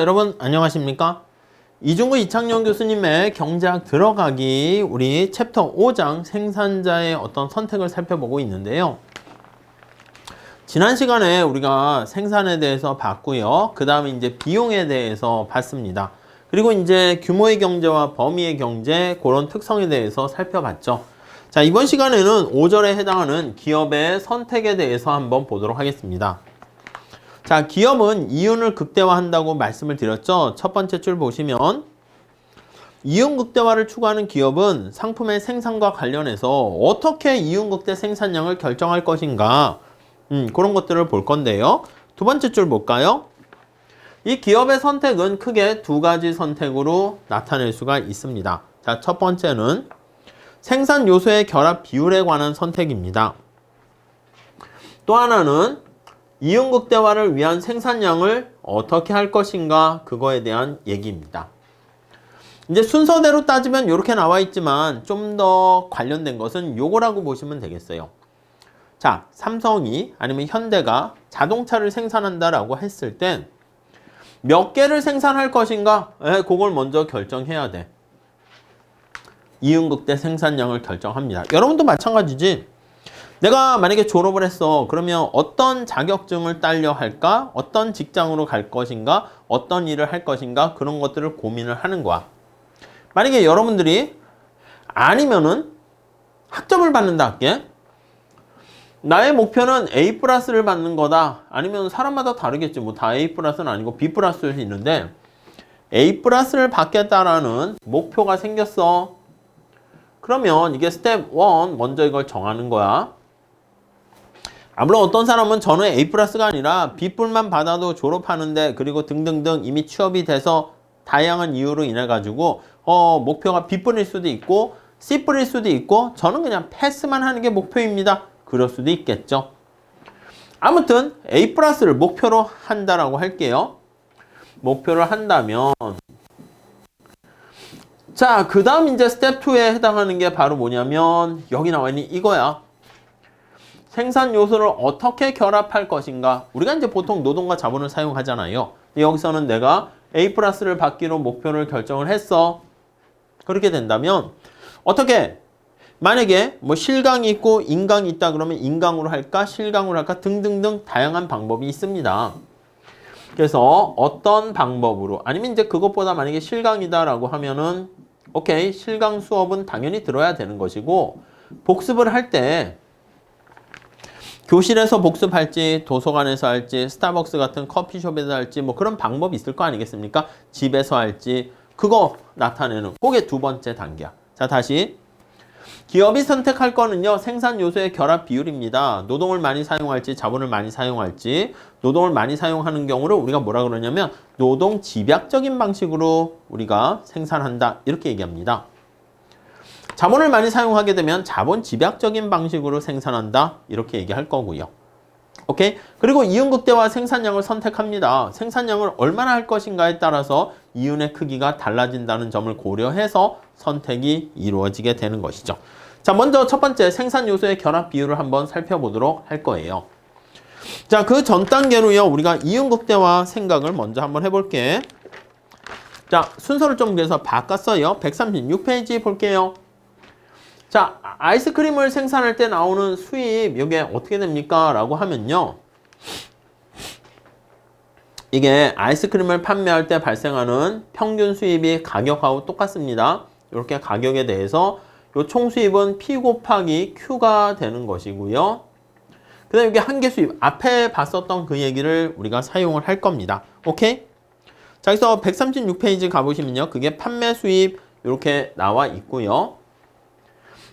여러분 안녕하십니까? 이중구 이창용 교수님의 경제학 들어가기 우리 챕터 5장 생산자의 어떤 선택을 살펴보고 있는데요. 지난 시간에 우리가 생산에 대해서 봤고요. 그 다음에 이제 비용에 대해서 봤습니다. 그리고 이제 규모의 경제와 범위의 경제 그런 특성에 대해서 살펴봤죠. 자, 이번 시간에는 5절에 해당하는 기업의 선택에 대해서 한번 보도록 하겠습니다. 자, 기업은 이윤을 극대화한다고 말씀을 드렸죠. 첫 번째 줄 보시면 이윤 극대화를 추구하는 기업은 상품의 생산과 관련해서 어떻게 이윤 극대 생산량을 결정할 것인가 그런 것들을 볼 건데요. 두 번째 줄 볼까요? 이 기업의 선택은 크게 두 가지 선택으로 나타낼 수가 있습니다. 자, 첫 번째는 생산 요소의 결합 비율에 관한 선택입니다. 또 하나는 이윤 극대화를 위한 생산량을 어떻게 할 것인가 그거에 대한 얘기입니다. 이제 순서대로 따지면 이렇게 나와 있지만 좀 더 관련된 것은 요거라고 보시면 되겠어요. 자, 삼성이 아니면 현대가 자동차를 생산한다라고 했을 땐 몇 개를 생산할 것인가? 그걸 먼저 결정해야 돼. 이윤 극대 생산량을 결정합니다. 여러분도 마찬가지지. 내가 만약에 졸업을 했어. 그러면 어떤 자격증을 따려 할까? 어떤 직장으로 갈 것인가? 어떤 일을 할 것인가? 그런 것들을 고민을 하는 거야. 만약에 여러분들이 아니면은 학점을 받는다 할게. 나의 목표는 A+를 받는 거다. 아니면 사람마다 다르겠지. 뭐 다 A+는 아니고 B+를 있는데 A+를 받겠다라는 목표가 생겼어. 그러면 이게 스텝 1 먼저 이걸 정하는 거야. 물론 어떤 사람은 저는 A+가 아니라 B뿔만 받아도 졸업하는데 그리고 등등등 이미 취업이 돼서 다양한 이유로 인해 가지고 목표가 B뿔일 수도 있고 C뿔일 수도 있고 저는 그냥 패스만 하는 게 목표입니다. 그럴 수도 있겠죠. 아무튼 A+를 목표로 한다라고 할게요. 목표를 한다면 자, 그 다음 이제 스텝 2에 해당하는 게 바로 뭐냐면 여기 나와 있는 이거야. 생산 요소를 어떻게 결합할 것인가. 우리가 이제 보통 노동과 자본을 사용하잖아요. 여기서는 내가 A+를 받기로 목표를 결정을 했어. 그렇게 된다면 어떻게 만약에 뭐 실강이 있고 인강이 있다 그러면 인강으로 할까 실강으로 할까 등등등 다양한 방법이 있습니다. 그래서 어떤 방법으로 아니면 이제 그것보다 만약에 실강이다라고 하면은 오케이 실강 수업은 당연히 들어야 되는 것이고 복습을 할 때 교실에서 복습할지 도서관에서 할지 스타벅스 같은 커피숍에서 할지 뭐 그런 방법이 있을 거 아니겠습니까? 집에서 할지 그거 나타내는 그게 두 번째 단계야. 자, 다시 기업이 선택할 거는요 생산 요소의 결합 비율입니다. 노동을 많이 사용할지 자본을 많이 사용할지 노동을 많이 사용하는 경우를 우리가 뭐라 그러냐면 노동 집약적인 방식으로 우리가 생산한다 이렇게 얘기합니다. 자본을 많이 사용하게 되면 자본 집약적인 방식으로 생산한다 이렇게 얘기할 거고요. 오케이? 그리고 이윤 극대화 생산량을 선택합니다. 생산량을 얼마나 할 것인가에 따라서 이윤의 크기가 달라진다는 점을 고려해서 선택이 이루어지게 되는 것이죠. 자, 먼저 첫 번째 생산 요소의 결합 비율을 한번 살펴보도록 할 거예요. 자, 그 전 단계로요 우리가 이윤 극대화 생각을 먼저 한번 해볼게. 자, 순서를 좀 그래서 바꿨어요. 136페이지 볼게요. 자, 아이스크림을 생산할 때 나오는 수입 이게 어떻게 됩니까? 라고 하면요. 이게 아이스크림을 판매할 때 발생하는 평균 수입이 가격하고 똑같습니다. 이렇게 가격에 대해서 요 총 수입은 P 곱하기 Q가 되는 것이고요. 그 다음에 이게 한계 수입 앞에 봤었던 그 얘기를 우리가 사용을 할 겁니다. 오케이? 자, 그래서 136페이지 가보시면요. 그게 판매 수입 이렇게 나와 있고요.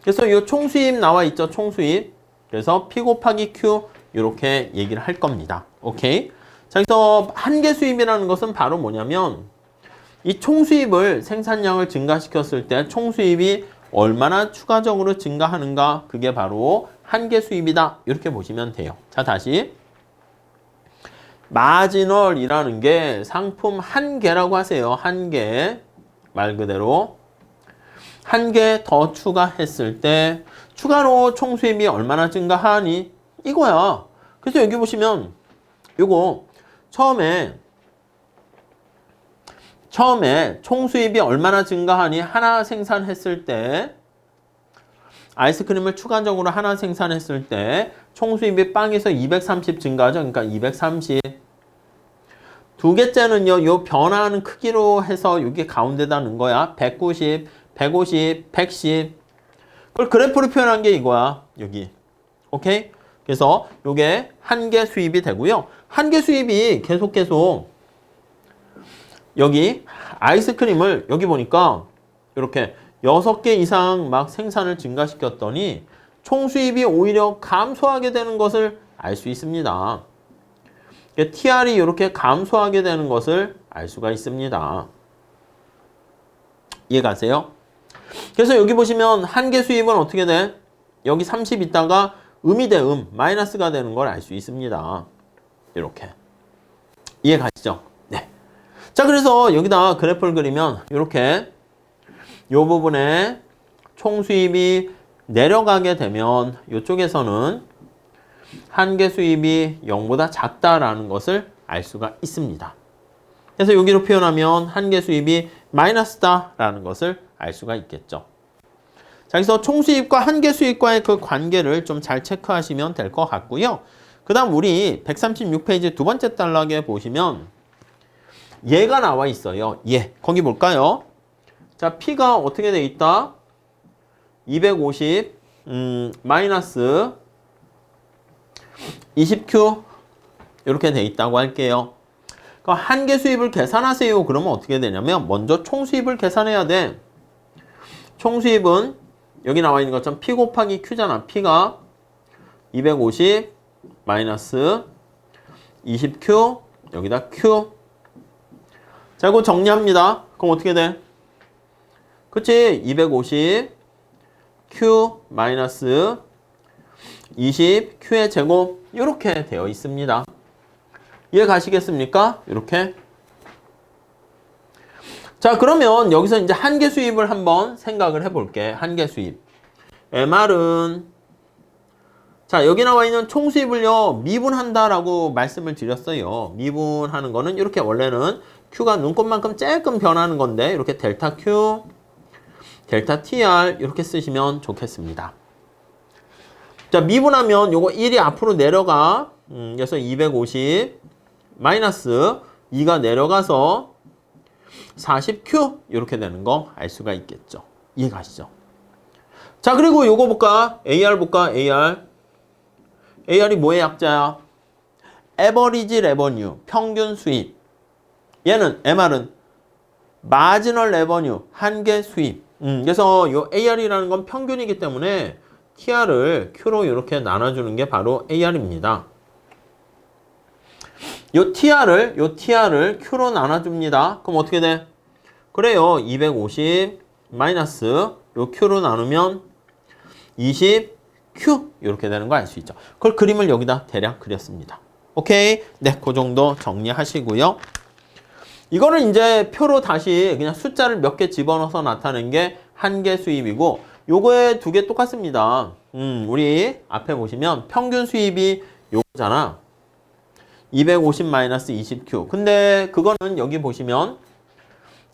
그래서 이 총수입 나와 있죠. 총수입. 그래서 P 곱하기 Q 이렇게 얘기를 할 겁니다. 오케이. 자, 그래서 한계 수입이라는 것은 바로 뭐냐면 이 총수입을 생산량을 증가시켰을 때 총수입이 얼마나 추가적으로 증가하는가 그게 바로 한계 수입이다. 이렇게 보시면 돼요. 자, 다시 마지널이라는 게 상품 한 개라고 하세요. 한 개. 말 그대로 한 개 더 추가했을 때 추가로 총 수입이 얼마나 증가하니? 이거야. 그래서 여기 보시면 요거 처음에 처음에 총 수입이 얼마나 증가하니? 하나 생산했을 때 아이스크림을 추가적으로 하나 생산했을 때 총 수입이 빵에서 230 증가하죠. 그러니까 230. 두 개째는요. 요 변화하는 크기로 해서 여기 가운데다 넣은 거야. 190, 150, 110. 그걸 그래프로 표현한 게 이거야. 여기. 오케이? 그래서 요게 한 개 수입이 되고요. 한 개 수입이 계속 여기 아이스크림을 여기 보니까 이렇게 6개 이상 막 생산을 증가시켰더니 총 수입이 오히려 감소하게 되는 것을 알 수 있습니다. TR이 이렇게 감소하게 되는 것을 알 수가 있습니다. 이해가세요? 그래서 여기 보시면 한 개 수입은 어떻게 돼? 여기 30 있다가 음이 돼, 마이너스가 되는 걸 알 수 있습니다. 이렇게. 이해가시죠? 네. 자, 그래서 여기다 그래프를 그리면 이렇게 이 부분에 총 수입이 내려가게 되면 이쪽에서는 한 개 수입이 0보다 작다라는 것을 알 수가 있습니다. 그래서 여기로 표현하면 한 개 수입이 마이너스다라는 것을 알 수가 있겠죠. 자, 그래서 총 수입과 한 개 수입과의 그 관계를 좀 잘 체크하시면 될 것 같고요. 그 다음 우리 136페이지 두 번째 단락에 보시면 얘가 나와 있어요. 거기 볼까요? 자, P가 어떻게 돼 있다? 250 마이너스 20Q 이렇게 돼 있다고 할게요. 그러니까 한 개 수입을 계산하세요. 그러면 어떻게 되냐면 먼저 총 수입을 계산해야 돼. 총 수입은 여기 나와 있는 것처럼 P 곱하기 Q잖아. P가 250 마이너스 20Q 여기다 Q. 자, 이거 정리합니다. 그럼 어떻게 돼? 그치? 250 Q 마이너스 20 Q의 제곱 이렇게 되어 있습니다. 이해 가시겠습니까? 이렇게. 자, 그러면 여기서 이제 한 개 수입을 한번 생각을 해볼게. 한 개 수입. MR은 자, 여기 나와 있는 총 수입을요 미분한다라고 말씀을 드렸어요. 미분하는 거는 이렇게 원래는 Q가 눈곱만큼 조금 변하는 건데 이렇게 델타 Q 델타 TR 이렇게 쓰시면 좋겠습니다. 자, 미분하면 요거 1이 앞으로 내려가. 그래서 250 마이너스 2가 내려가서 40Q 이렇게 되는 거 알 수가 있겠죠. 이해가시죠? 자, 그리고 요거 볼까? AR 볼까? AR이 뭐의 약자야? Average Revenue, 평균 수입. 얘는 MR은 Marginal Revenue, 한 개 수입. 그래서 요 AR이라는 건 평균이기 때문에 TR을 Q로 이렇게 나눠주는 게 바로 AR입니다. 요 TR을 Q로 나눠줍니다. 그럼 어떻게 돼? 그래요. 250 마이너스 요 Q로 나누면 20 Q 이렇게 되는 거 알 수 있죠. 그걸 그림을 여기다 대략 그렸습니다. 오케이? 네, 그 정도 정리하시고요. 이거는 이제 표로 다시 그냥 숫자를 몇 개 집어넣어서 나타낸 게 한 개 수입이고 요거에 두 개 똑같습니다. 우리 앞에 보시면 평균 수입이 요거잖아. 250 마이너스 20Q. 근데 그거는 여기 보시면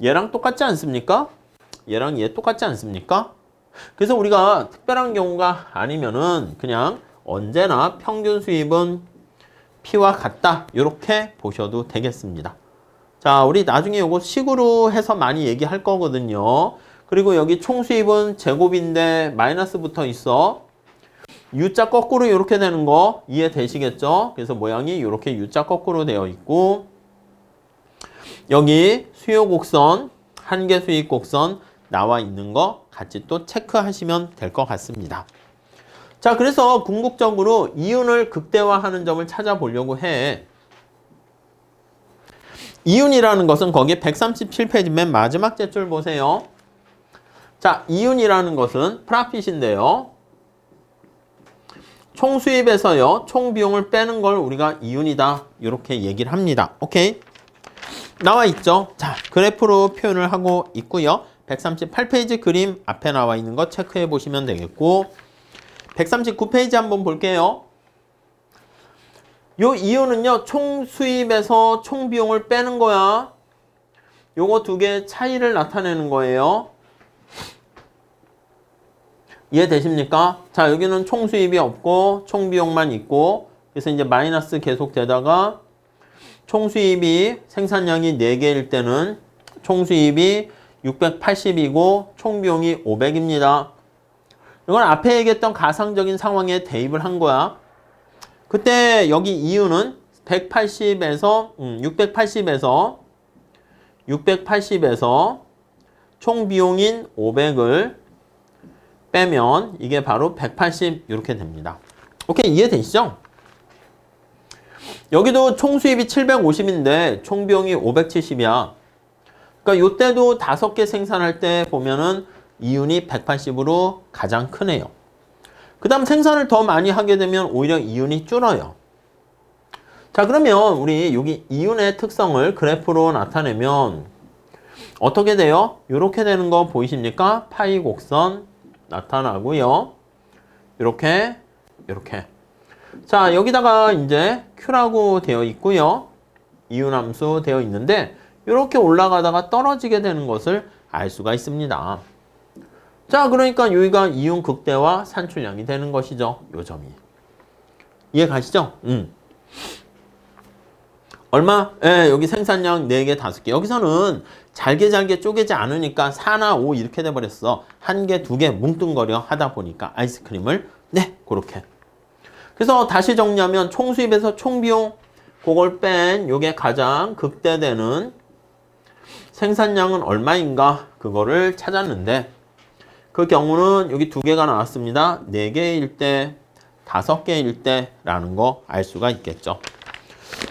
얘랑 똑같지 않습니까? 얘랑 얘 똑같지 않습니까? 그래서 우리가 특별한 경우가 아니면은 그냥 언제나 평균 수입은 P와 같다. 이렇게 보셔도 되겠습니다. 자, 우리 나중에 요거 식으로 해서 많이 얘기할 거거든요. 그리고 여기 총 수입은 제곱인데 마이너스 붙어 있어. U자 거꾸로 이렇게 되는 거 이해되시겠죠? 그래서 모양이 이렇게 U자 거꾸로 되어 있고 여기 수요 곡선, 한 개 수익 곡선 나와 있는 거 같이 또 체크하시면 될 것 같습니다. 자, 그래서 궁극적으로 이윤을 극대화하는 점을 찾아보려고 해. 이윤이라는 것은 거기 137페이지 맨 마지막 줄 보세요. 자, 이윤이라는 것은 프라핏인데요. 총 수입에서요, 총 비용을 빼는 걸 우리가 이윤이다. 이렇게 얘기를 합니다. 오케이? 나와 있죠? 자, 그래프로 표현을 하고 있고요. 138페이지 그림 앞에 나와 있는 거 체크해 보시면 되겠고 139페이지 한번 볼게요. 요 이윤은요, 총 수입에서 총 비용을 빼는 거야. 요거 두 개의 차이를 나타내는 거예요. 이해되십니까? 자, 여기는 총 수입이 없고 총 비용만 있고, 그래서 이제 마이너스 계속 되다가 총 수입이 생산량이 4개일 때는 총 수입이 680이고 총 비용이 500입니다. 이건 앞에 얘기했던 가상적인 상황에 대입을 한 거야. 그때 여기 이유는 680에서 총 비용인 500을 빼면 이게 바로 180 이렇게 됩니다. 오케이, 이해되시죠? 여기도 총 수입이 750인데 총 비용이 570이야. 그러니까 이때도 5개 생산할 때 보면은 이윤이 180으로 가장 크네요. 그 다음 생산을 더 많이 하게 되면 오히려 이윤이 줄어요. 자, 그러면 우리 여기 이윤의 특성을 그래프로 나타내면 어떻게 돼요? 이렇게 되는 거 보이십니까? 파이 곡선 나타나고요. 이렇게. 자, 여기다가 이제 Q라고 되어 있고요. 이윤함수 되어 있는데 이렇게 올라가다가 떨어지게 되는 것을 알 수가 있습니다. 자, 그러니까 여기가 이윤 극대화 산출량이 되는 것이죠. 요 점이. 이해 가시죠? 얼마? 예, 여기 생산량 4개, 5개. 여기서는 잘게 쪼개지 않으니까 4나 5 이렇게 돼버렸어. 1개, 2개 뭉뚱거려 하다 보니까 아이스크림을. 네, 그렇게. 그래서 다시 정리하면 총 수입에서 총 비용, 그걸 뺀 요게 가장 극대되는 생산량은 얼마인가? 그거를 찾았는데 그 경우는 여기 2개가 나왔습니다. 4개일 때, 5개일 때라는 거 알 수가 있겠죠.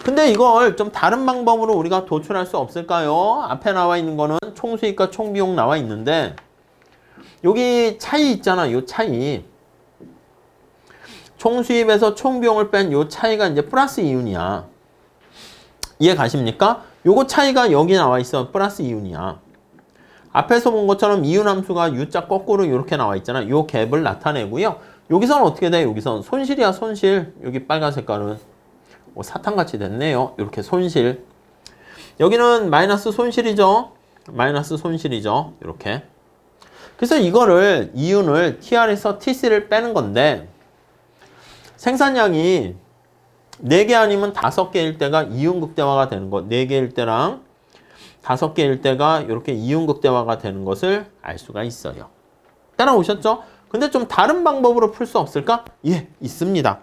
근데 이걸 좀 다른 방법으로 우리가 도출할 수 없을까요? 앞에 나와 있는 거는 총수입과 총비용 나와 있는데 여기 차이 있잖아. 요 차이. 총수입에서 총비용을 뺀 요 차이가 이제 플러스 이윤이야. 이해 가십니까? 요거 차이가 여기 나와 있어. 플러스 이윤이야. 앞에서 본 것처럼 이윤함수가 U자 거꾸로 이렇게 나와 있잖아. 요 갭을 나타내고요. 여기서는 어떻게 돼? 여기선 손실이야, 손실. 여기 빨간 색깔은 사탕같이 됐네요. 이렇게 손실. 여기는 마이너스 손실이죠. 이렇게. 그래서 이거를 이윤을 TR에서 TC를 빼는 건데 생산량이 4개 아니면 5개일 때가 이윤 극대화가 되는 거. 4개일 때랑 5개일 때가 이렇게 이윤 극대화가 되는 것을 알 수가 있어요. 따라오셨죠? 근데 좀 다른 방법으로 풀 수 없을까? 예, 있습니다.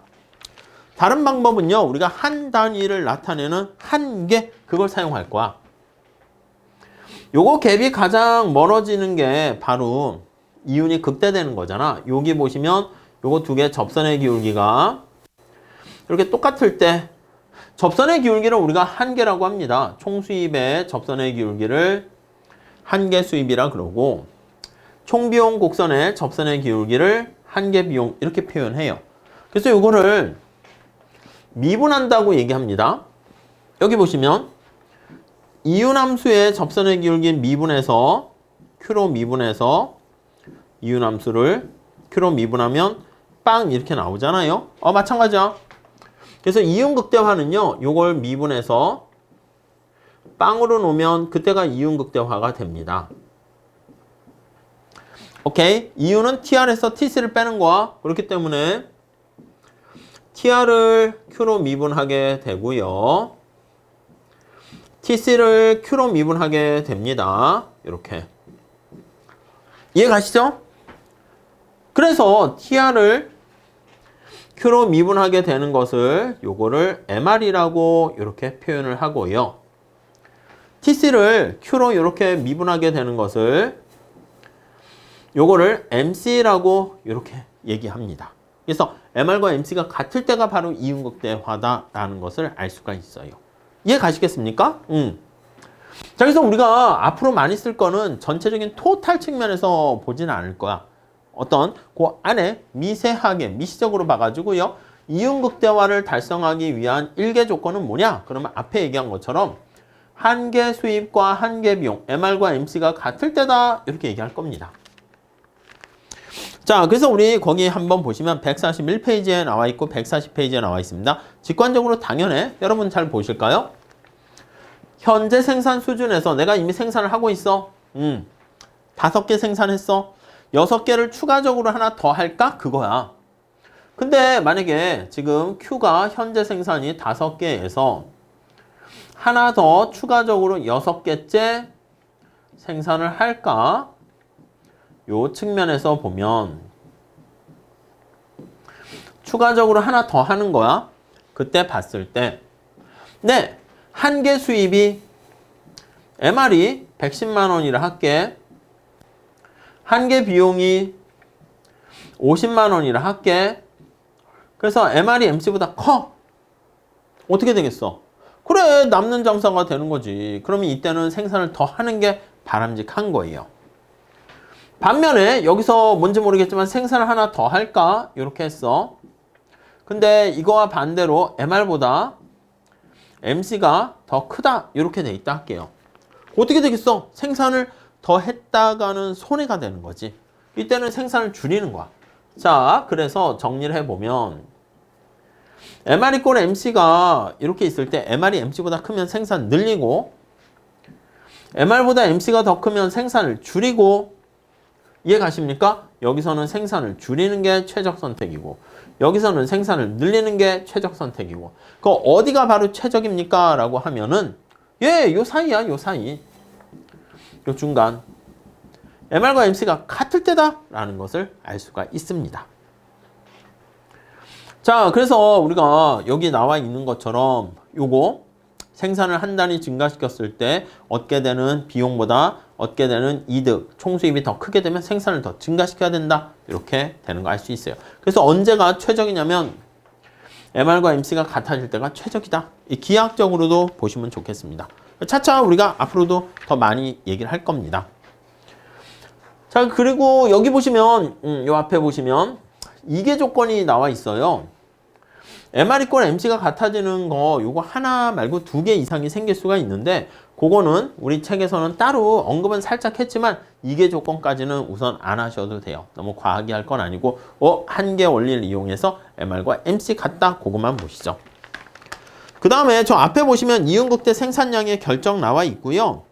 다른 방법은요, 우리가 한 단위를 나타내는 한계, 그걸 사용할 거야. 요거 갭이 가장 멀어지는 게 바로 이윤이 극대되는 거잖아. 여기 보시면 요거 2개 접선의 기울기가 이렇게 똑같을 때 접선의 기울기를 우리가 한계라고 합니다. 총수입의 접선의 기울기를 한계 수입이라 그러고 총비용 곡선의 접선의 기울기를 한계 비용 이렇게 표현해요. 그래서 요거를 미분한다고 얘기합니다. 여기 보시면 이윤함수의 접선의 기울기 미분해서 Q로 미분해서 이윤함수를 Q로 미분하면 빵 이렇게 나오잖아요. 마찬가지야. 그래서 이윤 극대화는요, 요걸 미분해서 빵으로 놓으면 그때가 이윤 극대화가 됩니다. 오케이? 이윤은 TR에서 TC를 빼는 거야. 그렇기 때문에 TR을 Q로 미분하게 되고요. TC를 Q로 미분하게 됩니다. 이렇게. 이해 가시죠? 그래서 TR을 Q로 미분하게 되는 것을 요거를 MR이라고 이렇게 표현을 하고요. TC를 Q로 이렇게 미분하게 되는 것을 요거를 MC라고 이렇게 얘기합니다. 그래서 MR과 MC가 같을 때가 바로 이윤극대화다라는 것을 알 수가 있어요. 이해 가시겠습니까? 자, 그래서 우리가 앞으로 많이 쓸 거는 전체적인 토탈 측면에서 보지는 않을 거야. 어떤 그 안에 미세하게 미시적으로 봐가지고요. 이윤극대화를 달성하기 위한 1개 조건은 뭐냐? 그러면 앞에 얘기한 것처럼 한계 수입과 한계 비용, MR과 MC가 같을 때다 이렇게 얘기할 겁니다. 자, 그래서 우리 거기 한번 보시면 141페이지에 나와 있고 140페이지에 나와 있습니다. 직관적으로 당연해. 여러분 잘 보실까요? 현재 생산 수준에서 내가 이미 생산을 하고 있어. 5개 생산했어. 6개를 추가적으로 하나 더 할까? 그거야. 근데 만약에 지금 Q가 현재 생산이 5개에서 하나 더 추가적으로 6개째 생산을 할까? 요 측면에서 보면 추가적으로 하나 더 하는 거야. 그때 봤을 때 네, 한 개 수입이 MR이 110만 원이라 할게. 한 개 비용이 50만 원이라 할게. 그래서 MR이 MC보다 커. 어떻게 되겠어? 그래, 남는 장사가 되는 거지. 그러면 이때는 생산을 더 하는 게 바람직한 거예요. 반면에 여기서 뭔지 모르겠지만 생산을 하나 더 할까? 이렇게 했어. 근데 이거와 반대로 MR보다 MC가 더 크다. 이렇게 돼 있다 할게요. 어떻게 되겠어? 생산을 더 했다가는 손해가 되는 거지. 이때는 생산을 줄이는 거야. 자, 그래서 정리를 해보면 MR 이꼴 MC가 이렇게 있을 때 MR이 MC보다 크면 생산 늘리고 MR보다 MC가 더 크면 생산을 줄이고 이해 가십니까? 여기서는 생산을 줄이는 게 최적 선택이고 여기서는 생산을 늘리는 게 최적 선택이고 그 어디가 바로 최적입니까? 라고 하면은 요 사이야. 요 사이. 요 중간. MR과 MC가 같을 때다 라는 것을 알 수가 있습니다. 자, 그래서 우리가 여기 나와 있는 것처럼 요거 생산을 한 단위 증가시켰을 때 얻게 되는 비용보다 얻게 되는 이득, 총수입이 더 크게 되면 생산을 더 증가시켜야 된다. 이렇게 되는 거 알 수 있어요. 그래서 언제가 최적이냐면 MR과 MC가 같아질 때가 최적이다. 이 기하학적으로도 보시면 좋겠습니다. 차차 우리가 앞으로도 더 많이 얘기를 할 겁니다. 자, 그리고 여기 보시면 요 앞에 보시면 이게 조건이 나와 있어요. MR 이꼴 MC가 같아지는 거 요거 하나 말고 2개 이상이 생길 수가 있는데 그거는 우리 책에서는 따로 언급은 살짝 했지만 이게 조건까지는 우선 안 하셔도 돼요. 너무 과하게 할 건 아니고 한 개 원리를 이용해서 MR과 MC 같다. 그것만 보시죠. 그 다음에 저 앞에 보시면 이윤극대 생산량의 결정 나와 있고요.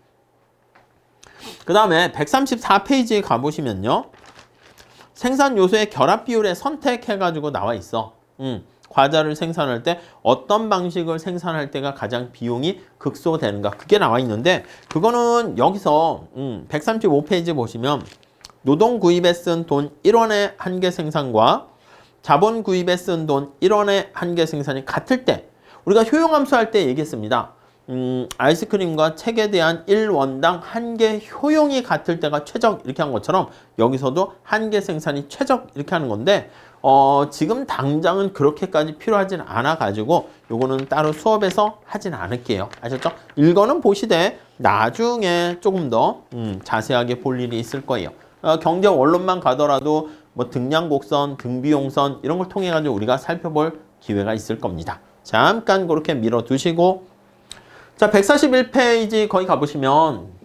그 다음에 134페이지에 가보시면요. 생산 요소의 결합 비율에 선택해가지고 나와 있어. 과자를 생산할 때 어떤 방식을 생산할 때가 가장 비용이 극소되는가 그게 나와 있는데 그거는 여기서 135페이지 보시면 노동 구입에 쓴 돈 1원의 한 개 생산과 자본 구입에 쓴 돈 1원의 한 개 생산이 같을 때 우리가 효용함수 할 때 얘기했습니다. 아이스크림과 책에 대한 1원당 한 개 효용이 같을 때가 최적 이렇게 한 것처럼 여기서도 한 개 생산이 최적 이렇게 하는 건데 지금 당장은 그렇게까지 필요하진 않아 가지고 요거는 따로 수업에서 하진 않을게요. 아셨죠? 이거는 보시되 나중에 조금 더 자세하게 볼 일이 있을 거예요. 경제 원론만 가더라도 뭐 등량곡선, 등비용선 이런 걸 통해 가지고 우리가 살펴볼 기회가 있을 겁니다. 잠깐 그렇게 밀어두시고 자 141페이지 거기 가보시면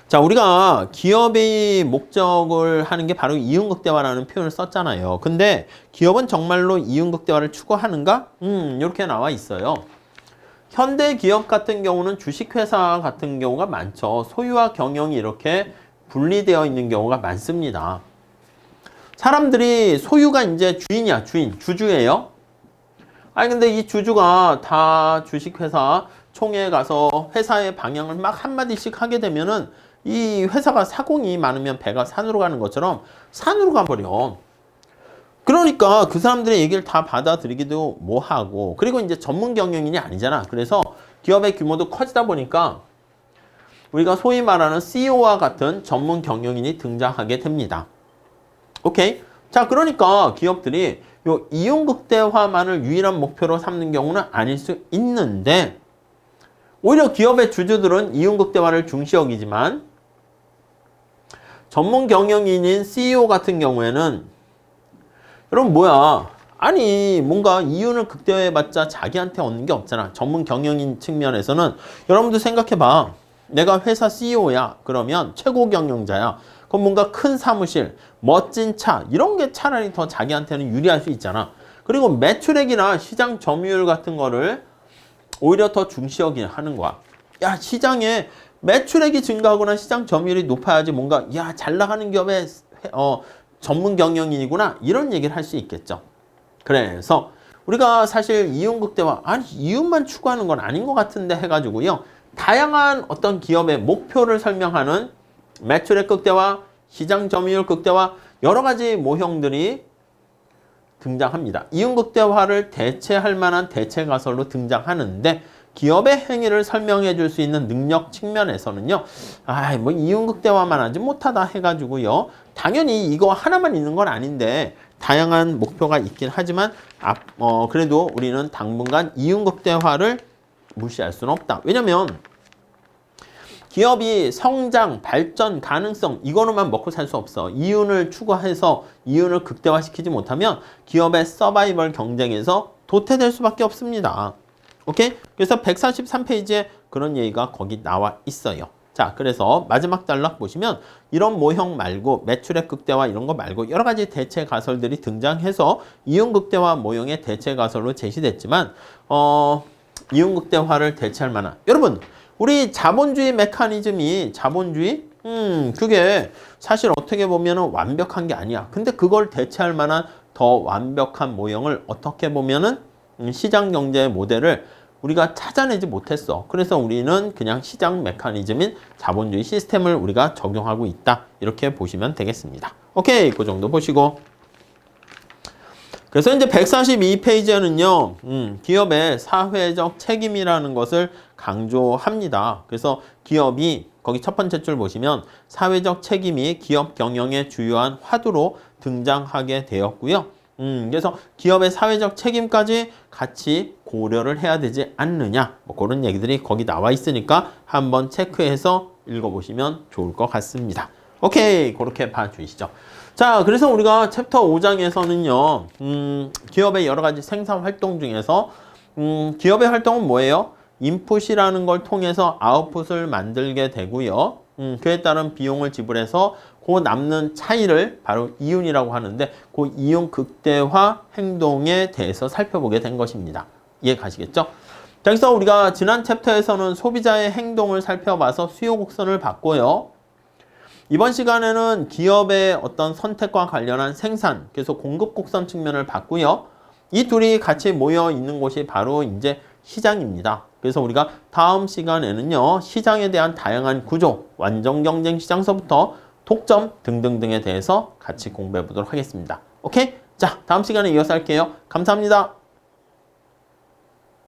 자 우리가 기업의 목적을 하는 게 바로 이윤극대화라는 표현을 썼잖아요. 근데 기업은 정말로 이윤극대화를 추구하는가? 이렇게 나와 있어요. 현대 기업 같은 경우는 주식회사 같은 경우가 많죠. 소유와 경영이 이렇게 분리되어 있는 경우가 많습니다. 사람들이 소유가 이제 주인이야. 주주예요. 아니 근데 이 주주가 다 주식회사 총회에 가서 회사의 방향을 막 한마디씩 하게 되면은 이 회사가 사공이 많으면 배가 산으로 가는 것처럼 산으로 가버려. 그러니까 그 사람들의 얘기를 다 받아들이기도 뭐하고 그리고 이제 전문 경영인이 아니잖아. 그래서 기업의 규모도 커지다 보니까 우리가 소위 말하는 CEO와 같은 전문 경영인이 등장하게 됩니다. 오케이? 자, 그러니까 기업들이 요 이윤극대화만을 유일한 목표로 삼는 경우는 아닐 수 있는데 오히려 기업의 주주들은 이윤극대화를 중시 여기지만 전문 경영인인 CEO 같은 경우에는 여러분 뭐야 아니 뭔가 이윤을 극대화해봤자 자기한테 얻는 게 없잖아. 전문 경영인 측면에서는 여러분도 생각해봐. 내가 회사 CEO야. 그러면 최고 경영자야. 그럼 뭔가 큰 사무실, 멋진 차 이런 게 차라리 더 자기한테는 유리할 수 있잖아. 그리고 매출액이나 시장 점유율 같은 거를 오히려 더 중시하는 거야. 야, 시장에 매출액이 증가하거나 시장 점유율이 높아야지 뭔가 야, 잘 나가는 기업의 전문 경영인이구나 이런 얘기를 할 수 있겠죠. 그래서 우리가 사실 이윤 극대화 아니 이윤만 추구하는 건 아닌 것 같은데 해가지고요. 다양한 어떤 기업의 목표를 설명하는 매출액 극대화, 시장 점유율 극대화 여러 가지 모형들이 등장합니다. 이윤 극대화를 대체할 만한 대체 가설로 등장하는데 기업의 행위를 설명해 줄 수 있는 능력 측면에서는요. 뭐 이윤 극대화만 하지 못하다 해가지고요. 당연히 이거 하나만 있는 건 아닌데 다양한 목표가 있긴 하지만 그래도 우리는 당분간 이윤 극대화를 무시할 수는 없다. 왜냐면 기업이 성장, 발전, 가능성 이거로만 먹고 살 수 없어. 이윤을 추구해서 이윤을 극대화시키지 못하면 기업의 서바이벌 경쟁에서 도태될 수밖에 없습니다. 오케이? 그래서 143페이지에 그런 얘기가 거기 나와 있어요. 자, 그래서 마지막 단락 보시면 이런 모형 말고 매출액 극대화 이런 거 말고 여러 가지 대체 가설들이 등장해서 이윤 극대화 모형의 대체 가설로 제시됐지만 이윤 극대화를 대체할 만한 여러분 우리 자본주의 메커니즘이 자본주의? 그게 사실 어떻게 보면 완벽한 게 아니야. 근데 그걸 대체할 만한 더 완벽한 모형을 어떻게 보면은 시장 경제의 모델을 우리가 찾아내지 못했어. 그래서 우리는 그냥 시장 메커니즘인 자본주의 시스템을 우리가 적용하고 있다. 이렇게 보시면 되겠습니다. 오케이, 그 정도 보시고. 그래서 이제 142페이지에는요, 기업의 사회적 책임이라는 것을 강조합니다. 그래서 기업이 거기 첫 번째 줄 보시면 사회적 책임이 기업 경영의 주요한 화두로 등장하게 되었고요. 그래서 기업의 사회적 책임까지 같이 고려를 해야 되지 않느냐. 뭐 그런 얘기들이 거기 나와 있으니까 한번 체크해서 읽어보시면 좋을 것 같습니다. 오케이, 그렇게 봐주시죠. 자, 그래서 우리가 챕터 5장에서는요, 기업의 여러 가지 생산 활동 중에서, 기업의 활동은 뭐예요? 인풋이라는 걸 통해서 아웃풋을 만들게 되고요. 그에 따른 비용을 지불해서 그 남는 차이를 바로 이윤이라고 하는데 그 이윤 극대화 행동에 대해서 살펴보게 된 것입니다. 이해 가시겠죠? 자, 그래서 우리가 지난 챕터에서는 소비자의 행동을 살펴봐서 수요 곡선을 봤고요. 이번 시간에는 기업의 어떤 선택과 관련한 생산, 그래서 공급 곡선 측면을 봤고요. 이 둘이 같이 모여 있는 곳이 바로 이제 시장입니다. 그래서 우리가 다음 시간에는요, 시장에 대한 다양한 구조, 완전 경쟁 시장서부터 독점 등등등에 대해서 같이 공부해 보도록 하겠습니다. 오케이? 자, 다음 시간에 이어서 할게요. 감사합니다.